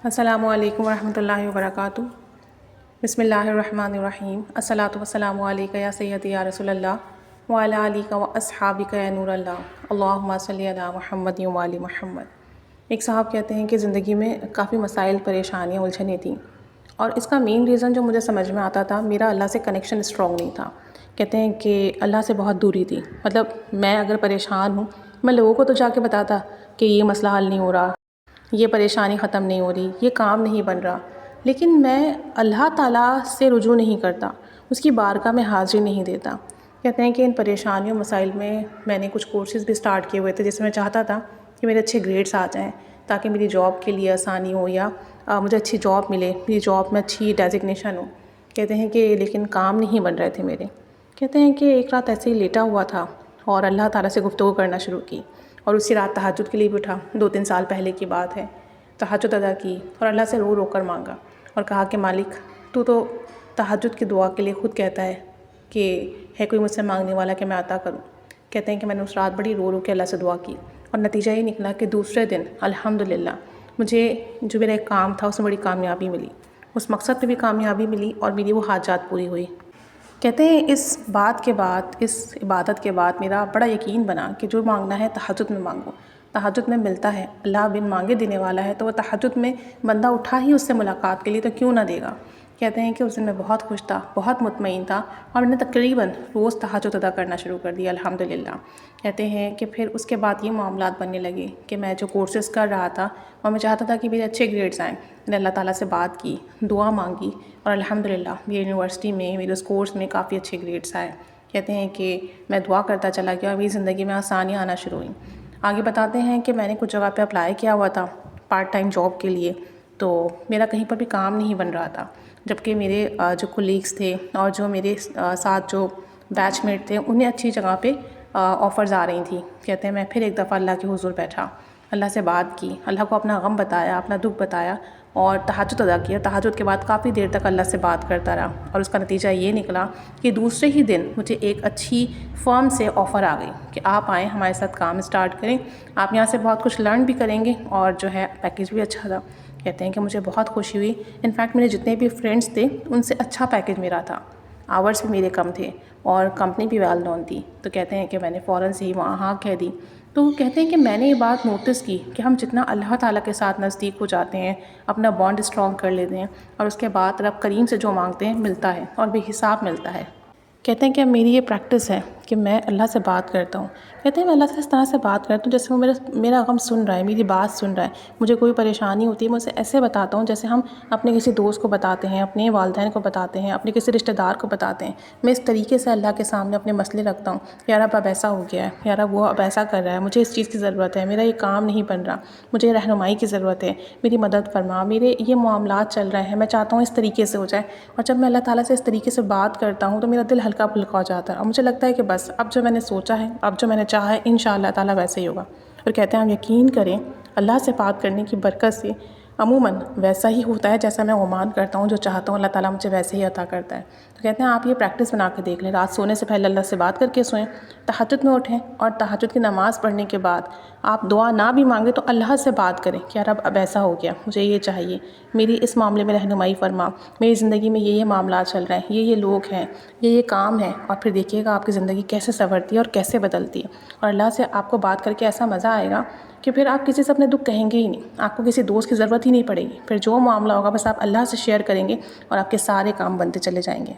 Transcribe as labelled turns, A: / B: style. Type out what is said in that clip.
A: السلام علیکم ورحمۃ اللہ وبرکاتہ۔ بسم اللہ الرحمن الرحیم۔ الصلاۃ والسلام علیک یا سیدی یا رسول اللہ وعلی آلک و اصحابک یا نور اللہ، اللہم صلی علی محمد و آل محمد۔ ایک صاحب کہتے ہیں کہ زندگی میں کافی مسائل، پریشانیاں، الجھنیں تھیں، اور اس کا مین ریزن جو مجھے سمجھ میں آتا تھا، میرا اللہ سے کنیکشن اسٹرانگ نہیں تھا۔ کہتے ہیں کہ اللہ سے بہت دوری تھی، مطلب میں اگر پریشان ہوں، میں لوگوں کو تو جا کے بتاتا کہ یہ مسئلہ حل نہیں ہو رہا، یہ پریشانی ختم نہیں ہو رہی، یہ کام نہیں بن رہا، لیکن میں اللہ تعالیٰ سے رجوع نہیں کرتا، اس کی بارگاہ میں حاضری نہیں دیتا۔ کہتے ہیں کہ ان پریشانیوں مسائل میں نے کچھ کورسز بھی سٹارٹ کیے ہوئے تھے، جس میں میں چاہتا تھا کہ میرے اچھے گریڈس آ جائیں تاکہ میری جاب کے لیے آسانی ہو، یا مجھے اچھی جاب ملے، میری جاب میں اچھی ڈیزگنیشن ہو۔ کہتے ہیں کہ لیکن کام نہیں بن رہے تھے میرے۔ کہتے ہیں کہ ایک رات ایسے ہی لیٹا ہوا تھا اور اللہ تعالیٰ سے گفتگو کرنا شروع کی، اور اسی رات تہجد کے لیے بھی اٹھا، 2-3 سال پہلے کی بات ہے۔ تہجد ادا کی اور اللہ سے رو رو کر مانگا اور کہا کہ مالک، تو تہجد کی دعا کے لیے خود کہتا ہے کہ ہے کوئی مجھ سے مانگنے والا کہ میں عطا کروں۔ کہتے ہیں کہ میں نے اس رات بڑی رو رو کے اللہ سے دعا کی، اور نتیجہ یہ نکلا کہ دوسرے دن الحمدللہ مجھے جو میرا ایک کام تھا اس میں بڑی کامیابی ملی، اس مقصد پہ بھی کامیابی ملی، اور میری وہ حاجات پوری ہوئی۔ کہتے ہیں اس بات کے بعد، اس عبادت کے بعد میرا بڑا یقین بنا کہ جو مانگنا ہے تہجد میں مانگو، تہجد میں ملتا ہے، اللہ بن مانگے دینے والا ہے، تو وہ تہجد میں بندہ اٹھا ہی اس سے ملاقات کے لیے، تو کیوں نہ دے گا۔ کہتے ہیں کہ اس دن میں بہت خوش تھا، بہت مطمئن تھا، اور میں نے تقریباً روز تہجد ادا کرنا شروع کر دیا الحمدللہ۔ کہتے ہیں کہ پھر اس کے بعد یہ معاملات بننے لگے کہ میں جو کورسز کر رہا تھا اور میں چاہتا تھا کہ میرے اچھے گریڈز آئیں، میں نے اللہ تعالیٰ سے بات کی، دعا مانگی، اور الحمدللہ میری یونیورسٹی میں، میرے اس کورس میں کافی اچھے گریڈز آئے۔ کہتے ہیں کہ میں دعا کرتا چلا گیا اور میری زندگی میں آسانیاں آنا شروع ہوئیں۔ آگے بتاتے ہیں کہ میں نے کچھ جگہ پہ اپلائی کیا ہوا تھا پارٹ ٹائم جاب کے لیے، تو میرا کہیں پر بھی کام نہیں بن رہا تھا، جبکہ میرے جو کولیگس تھے اور جو میرے ساتھ جو بیچ میٹ تھے، انہیں اچھی جگہ پہ آفرز آ رہی تھیں۔ کہتے ہیں میں پھر ایک دفعہ اللہ کے حضور بیٹھا، اللہ سے بات کی، اللہ کو اپنا غم بتایا، اپنا دکھ بتایا، اور تہجد ادا کیا۔ تہجد کے بعد کافی دیر تک اللہ سے بات کرتا رہا، اور اس کا نتیجہ یہ نکلا کہ دوسرے ہی دن مجھے ایک اچھی فرم سے آفر آ گئی کہ آپ آئیں، ہمارے ساتھ کام اسٹارٹ کریں، آپ یہاں سے بہت کچھ لرن بھی کریں گے، اور جو ہے پیکیج بھی اچھا تھا۔ کہتے ہیں کہ مجھے بہت خوشی ہوئی، انفیکٹ میرے جتنے بھی فرینڈس تھے ان سے اچھا پیکیج میرا تھا، آورس بھی میرے کم تھے، اور کمپنی بھی ویل نون تھی۔ تو کہتے ہیں کہ میں نے فوراً سے ہی وہاں ہاں کہہ دی۔ تو کہتے ہیں کہ میں نے یہ بات نوٹس کی کہ ہم جتنا اللہ تعالیٰ کے ساتھ نزدیک ہو جاتے ہیں، اپنا بانڈ اسٹرانگ کر لیتے ہیں، اور اس کے بعد رب کریم سے جو مانگتے ہیں ملتا ہے، اور بے حساب ملتا ہے۔ کہتے ہیں کہ میری یہ پریکٹس ہے کہ میں اللہ سے بات کرتا ہوں۔ کہتے ہیں میں اللہ سے اس طرح سے بات کرتا ہوں جیسے وہ میرا غم سن رہا ہے، میری بات سن رہا ہے، مجھے کوئی پریشانی ہوتی ہے میں اسے ایسے بتاتا ہوں جیسے ہم اپنے کسی دوست کو بتاتے ہیں، اپنے والدین کو بتاتے ہیں، اپنے کسی رشتہ دار کو بتاتے ہیں۔ میں اس طریقے سے اللہ کے سامنے اپنے مسئلے رکھتا ہوں، یا رب اب ایسا ہو گیا ہے، یا رب وہ اب ایسا کر رہا ہے، مجھے اس چیز کی ضرورت ہے، میرا یہ کام نہیں بن رہا، مجھے رہنمائی کی ضرورت ہے، میری مدد فرما، میرے یہ معاملات چل رہے ہیں، میں چاہتا ہوں اس طریقے سے ہو جائے۔ اور جب میں اللہ تعالیٰ سے اس طریقے سے بات کرتا ہوں تو میرا دل ہلکا پھلکا ہو جاتا ہے، اور مجھے لگتا ہے کہ بس اب جو میں نے سوچا ہے، اب جو میں نے چاہا ہے، انشاءاللہ تعالیٰ ویسے ہی ہوگا۔ اور کہتے ہیں آپ یقین کریں، اللہ سے بات کرنے کی برکت سے عموماً ویسا ہی ہوتا ہے جیسا میں گمان کرتا ہوں، جو چاہتا ہوں اللہ تعالیٰ مجھے ویسے ہی عطا کرتا ہے۔ تو کہتے ہیں آپ یہ پریکٹس بنا کے دیکھ لیں، رات سونے سے پہلے اللہ سے بات کر کے سوئیں، تہجد میں اٹھیں، اور تہجد کی نماز پڑھنے کے بعد آپ دعا نہ بھی مانگیں تو اللہ سے بات کریں کہ رب اب ایسا ہو گیا، مجھے یہ چاہیے، میری اس معاملے میں رہنمائی فرما، میری زندگی میں یہ معاملات چل رہے ہیں، یہ لوگ ہیں، یہ کام ہے، اور پھر دیکھیے گا آپ کی زندگی کیسے سنورتی ہے اور کیسے بدلتی ہے۔ اور اللہ سے آپ کو بات کر کے ایسا مزہ آئے گا کہ پھر آپ کسی سے اپنے دکھ کہیں گے ہی نہیں، آپ کو کسی دوست کی ضرورت ہی نہیں پڑے گی، پھر جو معاملہ ہوگا بس آپ اللہ سے شیئر کریں گے، اور آپ کے سارے کام بنتے چلے جائیں گے۔